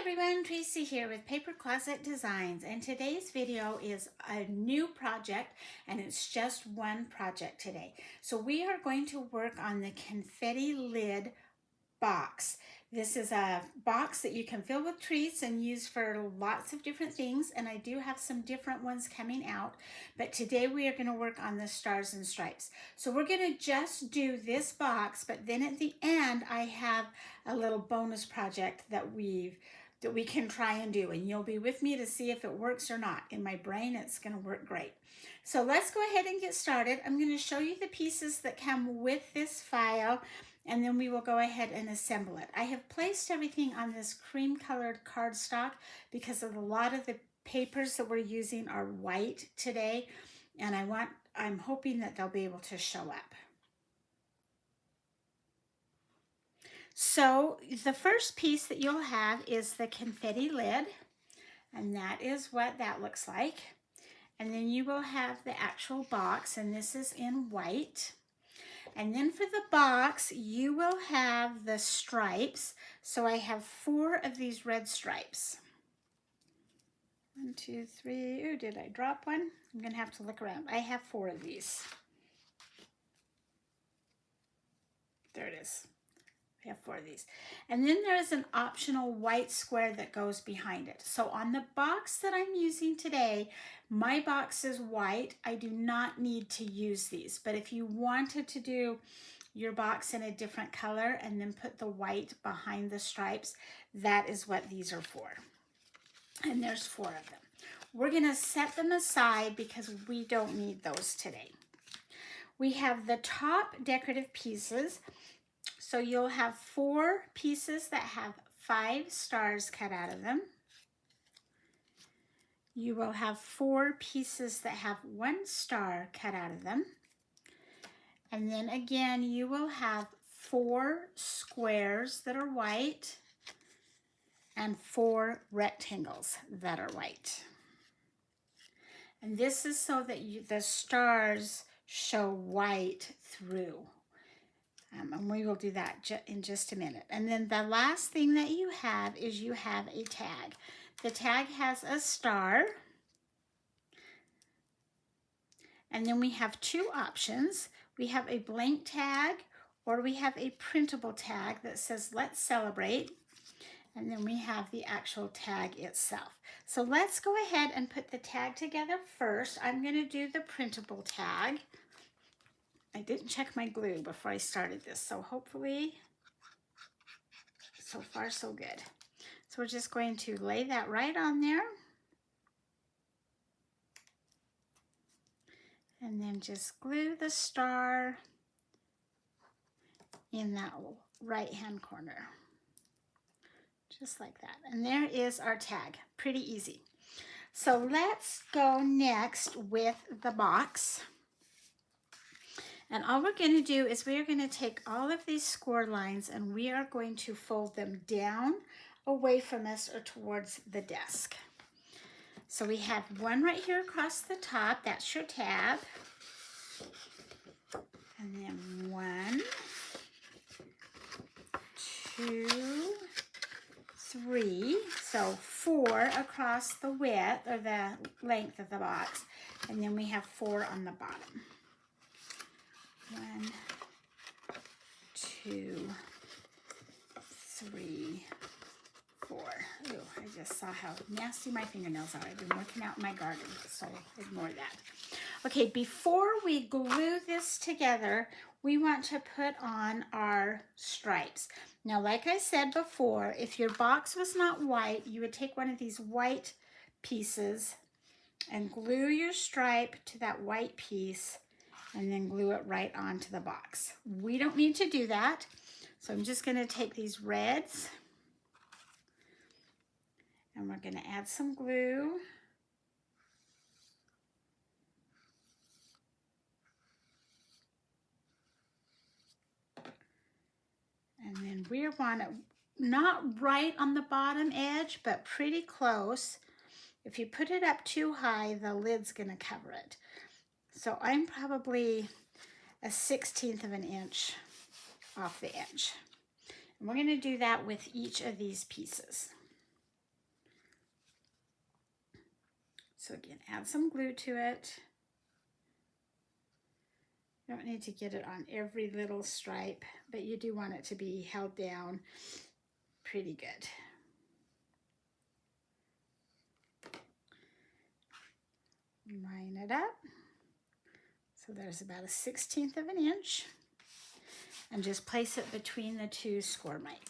everyone, Tracy here with Paper Closet Designs, and today's video is a new project, and it's just one project today. So we are going to work on the confetti lid box. This is a box that you can fill with treats and use for lots of different things, and I do have some different ones coming out, but today we are going to work on the stars and stripes. So we're going to just do this box, but then at the end I have a little bonus project that we can try and do, and you'll be with me to see if it works or not. In my brain, it's going to work great. So let's go ahead and get started. I'm going to show you the pieces that come with this file, and then we will go ahead and assemble it. I have placed everything on this cream colored cardstock because of a lot of the papers that we're using are white today, and I'm hoping that they'll be able to show up. So the first piece that you'll have is the confetti lid, and that is what that looks like. And then you will have the actual box, and this is in white. And then for the box, you will have the stripes. So I have 4 of these red stripes. 1, 2, 3. Oh, did I drop one? I'm going to have to look around. I have 4 of these. There it is. I have 4 of these. And then there is an optional white square that goes behind it. So on the box that I'm using today, my box is white. I do not need to use these. But if you wanted to do your box in a different color and then put the white behind the stripes, that is what these are for. And there's 4 of them. We're going to set them aside because we don't need those today. We have the top decorative pieces. So you'll have 4 pieces that have 5 stars cut out of them. You will have 4 pieces that have 1 star cut out of them. And then again, you will have 4 squares that are white and 4 rectangles that are white. And this is so that the stars show white through. And we will do that in just a minute. And then the last thing that you have is you have a tag. The tag has a star. And then we have 2 options. We have a blank tag, or we have a printable tag that says "Let's Celebrate." And then we have the actual tag itself. So let's go ahead and put the tag together first. I'm going to do the printable tag. I didn't check my glue before I started this, so hopefully, so far so good. So we're just going to lay that right on there. And then just glue the star in that right-hand corner. Just like that. And there is our tag. Pretty easy. So let's go next with the box. And all we're going to do is we are going to take all of these score lines and we are going to fold them down away from us or towards the desk. So we have 1 right here across the top. That's your tab. And then 1, 2, 3. So 4 across the width or the length of the box. And then we have 4 on the bottom. 1, 2, 3, 4. Ooh, I just saw how nasty my fingernails are. I've been working out in my garden, so ignore that. Okay, before we glue this together, we want to put on our stripes. Now, like I said before, if your box was not white, you would take one of these white pieces and glue your stripe to that white piece and then glue it right onto the box. We don't need to do that. So I'm just going to take these reds and we're going to add some glue. And then we want it not right on the bottom edge, but pretty close. If you put it up too high, the lid's going to cover it. So I'm probably a 1/16 of an inch off the edge. And we're going to do that with each of these pieces. So again, add some glue to it. You don't need to get it on every little stripe, but you do want it to be held down pretty good. Line it up. So there's about a 1/16 of an inch. And just place it between the two score lines.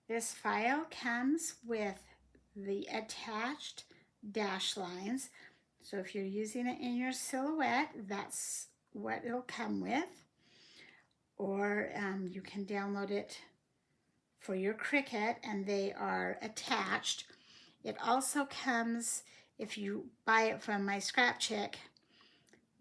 This file comes with the attached dash lines. So if you're using it in your silhouette, that's what it'll come with. Or you can download it for your Cricut and they are attached. It also comes, if you buy it from my Scrap Chick,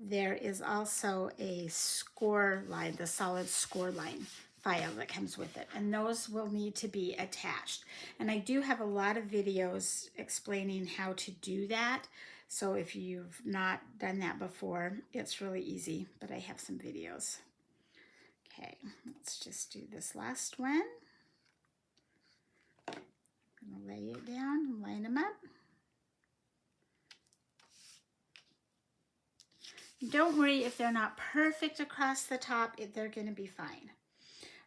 there is also a score line, the solid score line file that comes with it, and those will need to be attached. And I do have a lot of videos explaining how to do that, so if you've not done that before, it's really easy, but I have some videos. Okay, let's just do this last one. I'm gonna lay it down and line them up. Don't worry if they're not perfect across the top, they're gonna be fine.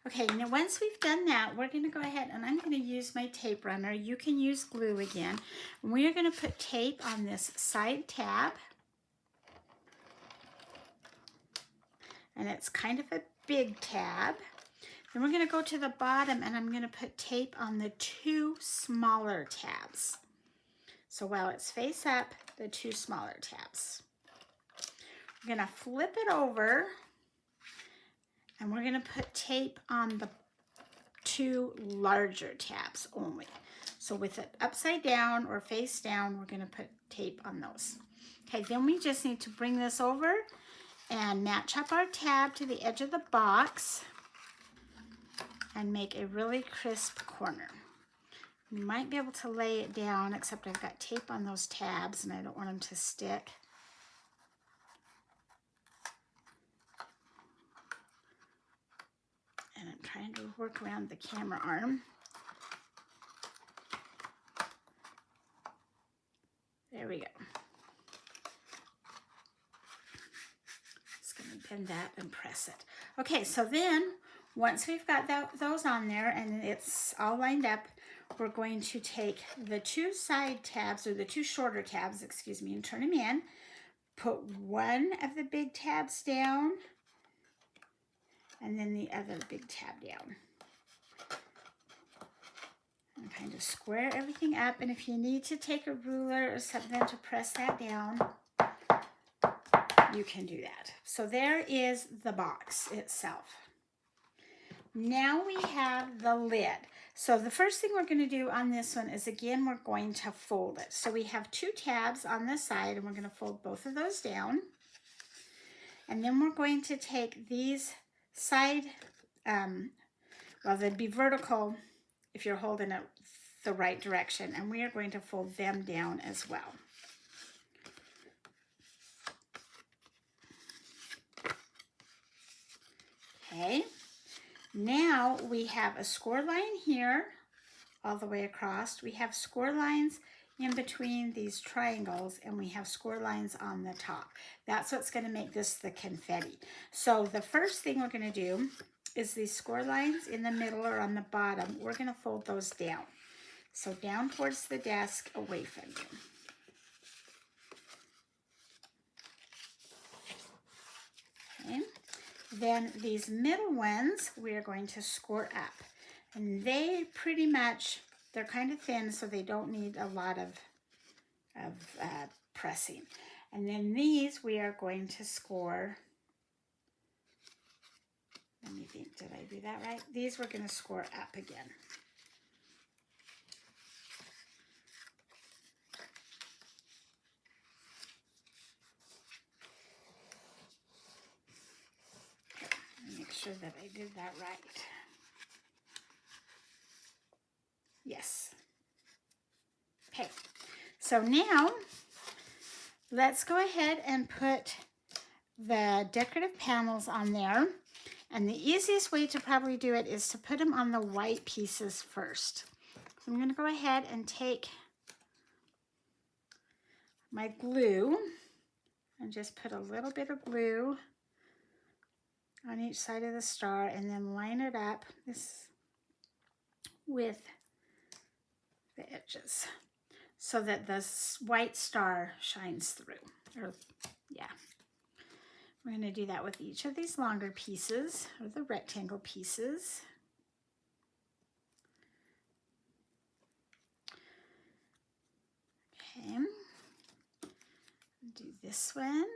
Okay, now once we've done that, we're gonna go ahead and I'm gonna use my tape runner. You can use glue again. We are gonna put tape on this side tab. And it's kind of a big tab. Then we're gonna go to the bottom and I'm gonna put tape on the two smaller tabs. So while it's face up, the two smaller tabs. We're gonna flip it over and we're gonna put tape on the two larger tabs only. So with it upside down or face down, we're gonna put tape on those. Okay, then we just need to bring this over and match up our tab to the edge of the box and make a really crisp corner. You might be able to lay it down, except I've got tape on those tabs and I don't want them to stick. And I'm trying to work around the camera arm. There we go. Just gonna bend that and press it. Okay, so then once we've got those on there and it's all lined up, we're going to take the two side tabs, or the two shorter tabs, excuse me, and turn them in. Put one of the big tabs down and then the other big tab down. And kind of square everything up, and if you need to take a ruler or something to press that down, you can do that. So there is the box itself. Now we have the lid. So the first thing we're going to do on this one is, again, we're going to fold it. So we have two tabs on the side and we're going to fold both of those down. And then we're going to take these side, well, they'd be vertical if you're holding it the right direction, and we are going to fold them down as well. Okay, now we have a score line here all the way across. We have score lines in between these triangles, and we have score lines on the top. That's what's going to make this the confetti. So the first thing we're going to do is these score lines in the middle or on the bottom, we're going to fold those down. So down towards the desk, away from you. Okay. Then these middle ones, we are going to score up. And they pretty much, they're kind of thin, so they don't need a lot of pressing. And then these we are going to score. Let me think, did I do that right? These we're going to score up again. Make sure that I did that right. Yes. Okay, so now let's go ahead and put the decorative panels on there. And the easiest way to probably do it is to put them on the white pieces first. So I'm going to go ahead and take my glue and just put a little bit of glue on each side of the star and then line it up with the edges so that the white star shines through. Or, yeah. We're going to do that with each of these longer pieces, or the rectangle pieces. Okay. Do this one.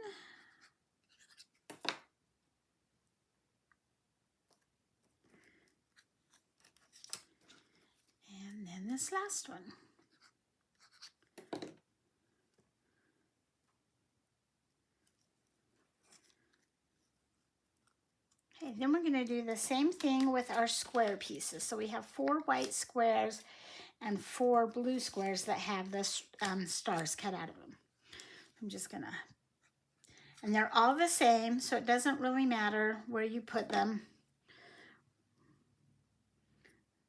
And then this last one. Okay, then we're going to do the same thing with our square pieces. So we have 4 white squares and 4 blue squares that have the stars cut out of them. I'm just going to, and they're all the same, so it doesn't really matter where you put them.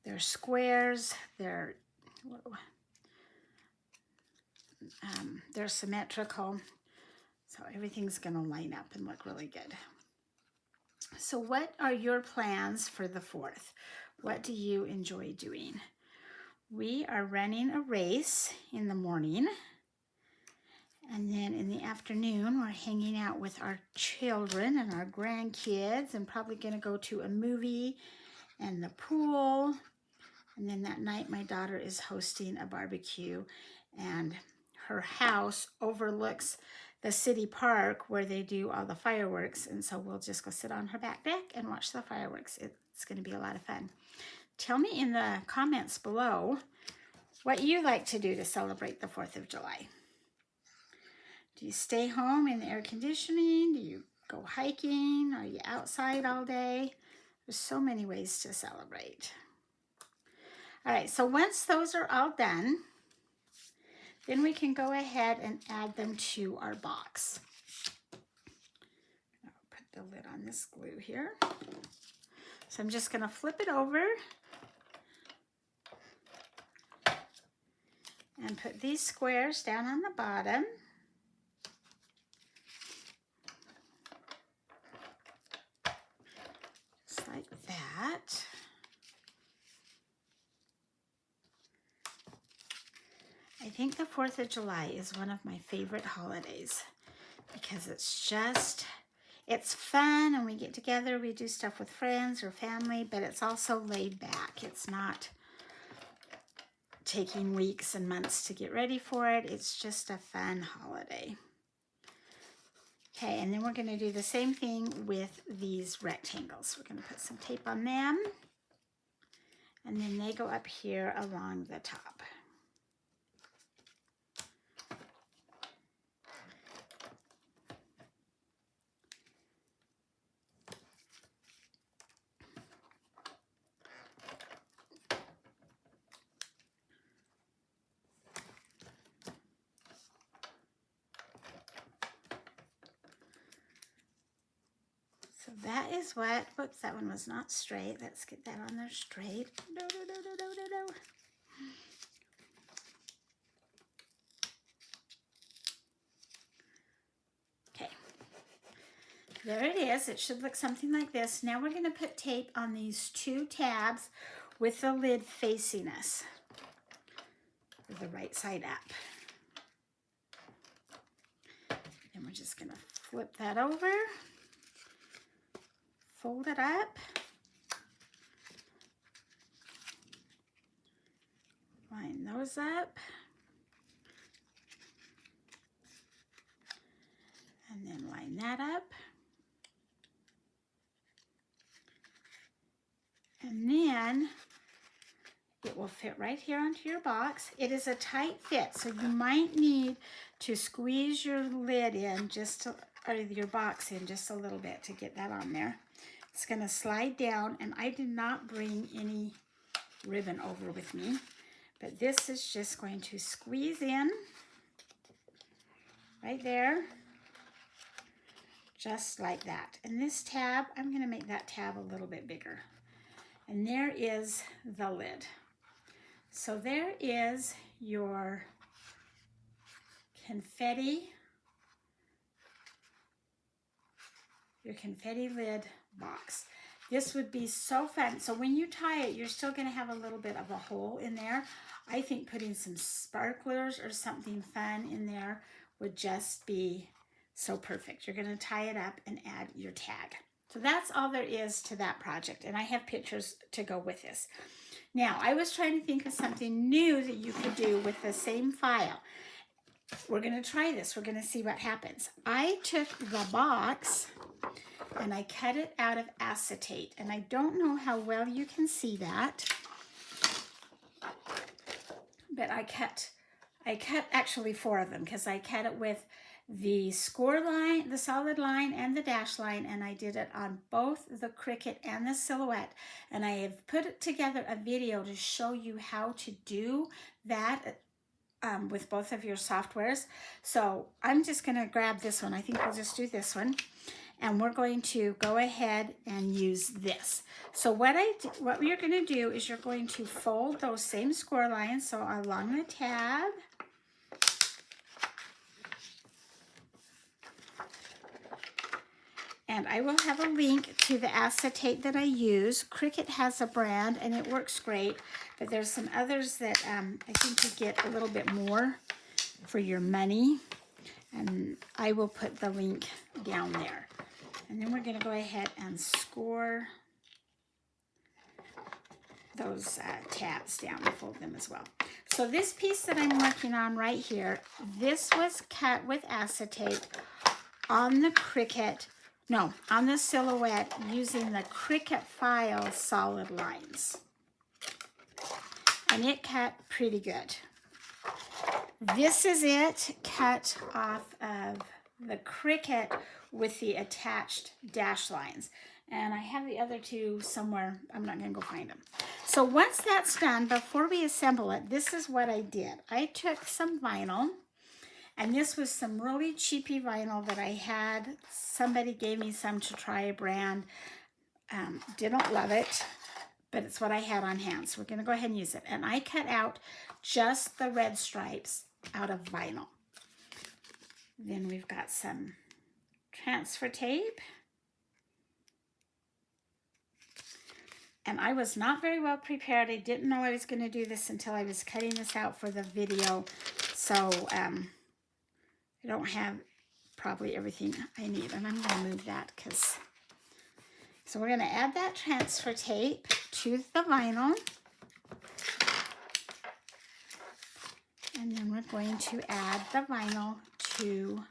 They're squares, they're symmetrical, so everything's going to line up and look really good. So what are your plans for the 4th? What do you enjoy doing? We are running a race in the morning, and then in the afternoon we're hanging out with our children and our grandkids and probably going to go to a movie and the pool. And then that night my daughter is hosting a barbecue, and her house overlooks the city park where they do all the fireworks, and so we'll just go sit on her back deck and watch the fireworks. It's going to be a lot of fun. Tell me in the comments below what you like to do to celebrate the 4th of July. Do you stay home in the air conditioning? Do you go hiking? Are you outside all day? There's so many ways to celebrate. All right, so once those are all done, then we can go ahead and add them to our box. I'll put the lid on this glue here. So I'm just going to flip it over and put these squares down on the bottom. Just like that. I think the 4th of July is one of my favorite holidays because it's fun and we get together, we do stuff with friends or family, but it's also laid back. It's not taking weeks and months to get ready for it. It's just a fun holiday. Okay, and then we're going to do the same thing with these rectangles. We're going to put some tape on them, and then they go up here along the top. So that is what, whoops, that one was not straight. Let's get that on there straight. No. Okay, there it is. It should look something like this. Now we're going to put tape on these 2 tabs with the lid facing us, with the right side up. And we're just going to flip that over. Fold it up, line those up, and then line that up, and then it will fit right here onto your box. It is a tight fit, so you might need to squeeze your lid in or your box in just a little bit to get that on there. It's going to slide down, and I did not bring any ribbon over with me, but this is just going to squeeze in right there, just like that. And this tab, I'm going to make that tab a little bit bigger. And there is the lid. So there is your confetti lid box. This would be so fun. So when you tie it, you're still going to have a little bit of a hole in there. I think putting some sparklers or something fun in there would just be so perfect. You're going to tie it up and add your tag. So that's all there is to that project. And I have pictures to go with this. Now, I was trying to think of something new that you could do with the same file. We're going to try this. We're going to see what happens. I took the box and I cut it out of acetate. And I don't know how well you can see that. But I cut actually 4 of them because I cut it with the score line, the solid line, and the dash line, and I did it on both the Cricut and the Silhouette. And I have put together a video to show you how to do that with both of your softwares. So I'm just going to grab this one. I think we'll just do this one. And we're going to go ahead and use this. So what you're going to do is you're going to fold those same score lines, so along the tab. And I will have a link to the acetate that I use. Cricut has a brand and it works great, but there's some others that I think you get a little bit more for your money. And I will put the link down there. And then we're going to go ahead and score those tabs down and fold them as well. So this piece that I'm working on right here, this was cut with acetate on the Cricut, no, on the Silhouette using the Cricut file solid lines. And it cut pretty good. This is it cut off of the Cricut with the attached dash lines. And I have the other 2 somewhere. I'm not going to go find them. So once that's done, before we assemble it, this is what I did. I took some vinyl, and this was some really cheapy vinyl that I had. Somebody gave me some to try a brand. Didn't love it, but it's what I had on hand. So we're going to go ahead and use it. And I cut out just the red stripes out of vinyl. Then we've got some transfer tape. And I was not very well prepared. I didn't know I was going to do this until I was cutting this out for the video. So I don't have probably everything I need. And I'm going to move that because... So we're going to add that transfer tape to the vinyl. And then we're going to add the vinyl to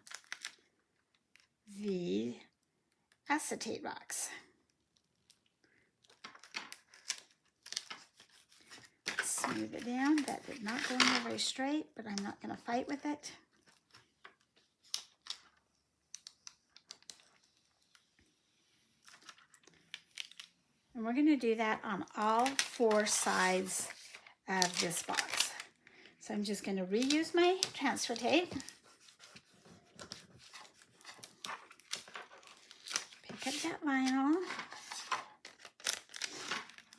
the acetate box. Smooth it down. That did not go in there very straight, but I'm not going to fight with it. And we're going to do that on all 4 sides of this box. So I'm just going to reuse my transfer tape. Pick up that vinyl.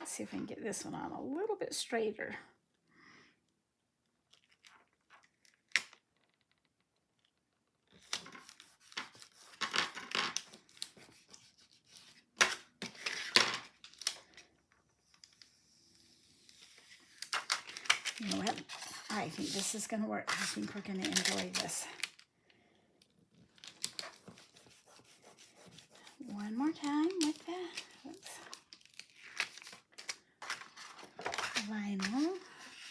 Let's see if I can get this one on a little bit straighter. You know what? I think this is going to work. I think we're going to enjoy this. One more time with the vinyl.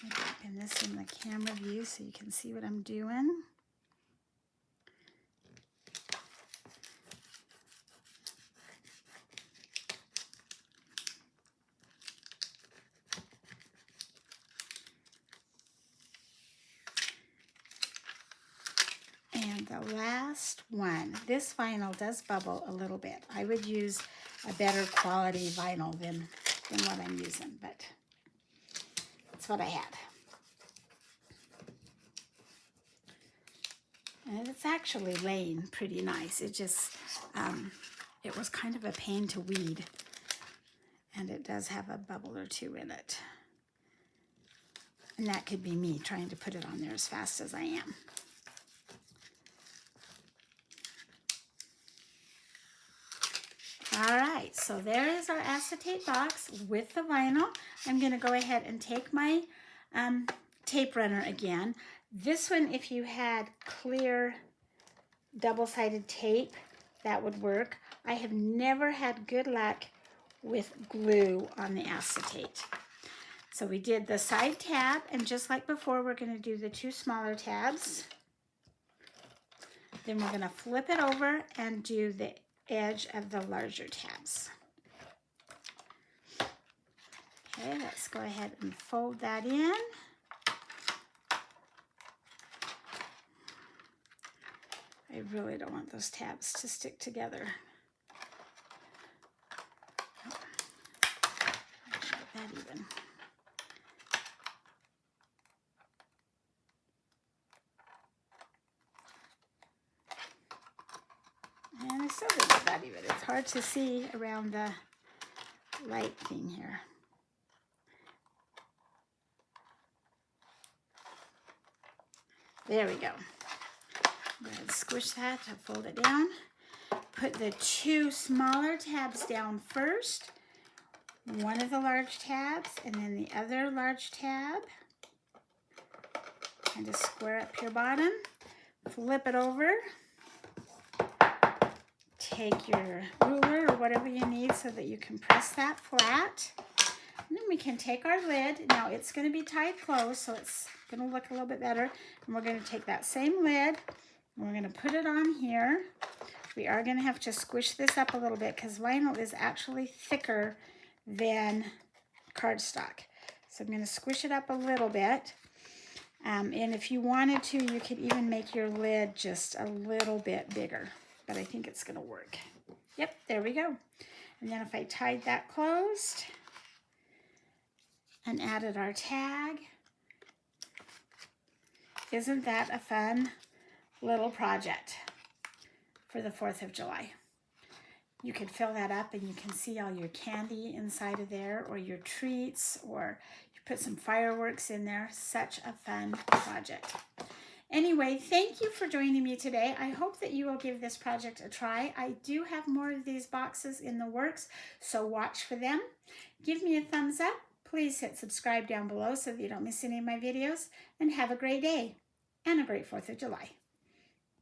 Open this in the camera view so you can see what I'm doing. And the last one, this vinyl does bubble a little bit. I would use a better quality vinyl than what I'm using, but that's what I had. And it's actually laying pretty nice. It just, it was kind of a pain to weed. And it does have a bubble or two in it. And that could be me trying to put it on there as fast as I am. All right, so there is our acetate box with the vinyl. I'm going to go ahead and take my tape runner again. This one, if you had clear double-sided tape, that would work. I have never had good luck with glue on the acetate. So we did the side tab, and just like before, we're going to do the 2 smaller tabs. Then we're going to flip it over and do the edge of the larger tabs. Okay, let's go ahead and fold that in. I really don't want those tabs to stick together. Make that even. And I still didn't get that even. It's hard to see around the light thing here. There we go. Go ahead and squish that to fold it down. Put the 2 smaller tabs down first. One of the large tabs and then the other large tab. And just square up your bottom. Flip it over. Take your ruler or whatever you need so that you can press that flat. And then we can take our lid. Now it's going to be tied closed, so it's going to look a little bit better. And we're going to take that same lid, and we're going to put it on here. We are going to have to squish this up a little bit because vinyl is actually thicker than cardstock. So I'm going to squish it up a little bit. And if you wanted to, you could even make your lid just a little bit bigger. But I think it's going to work. Yep, there we go. And then if I tied that closed and added our tag, isn't that a fun little project for the 4th of July? You can fill that up and you can see all your candy inside of there, or your treats, or you put some fireworks in there. Such a fun project. Anyway, thank you for joining me today. I hope that you will give this project a try. I do have more of these boxes in the works, so watch for them. Give me a thumbs up. Please hit subscribe down below so that you don't miss any of my videos. And have a great day and a great 4th of July.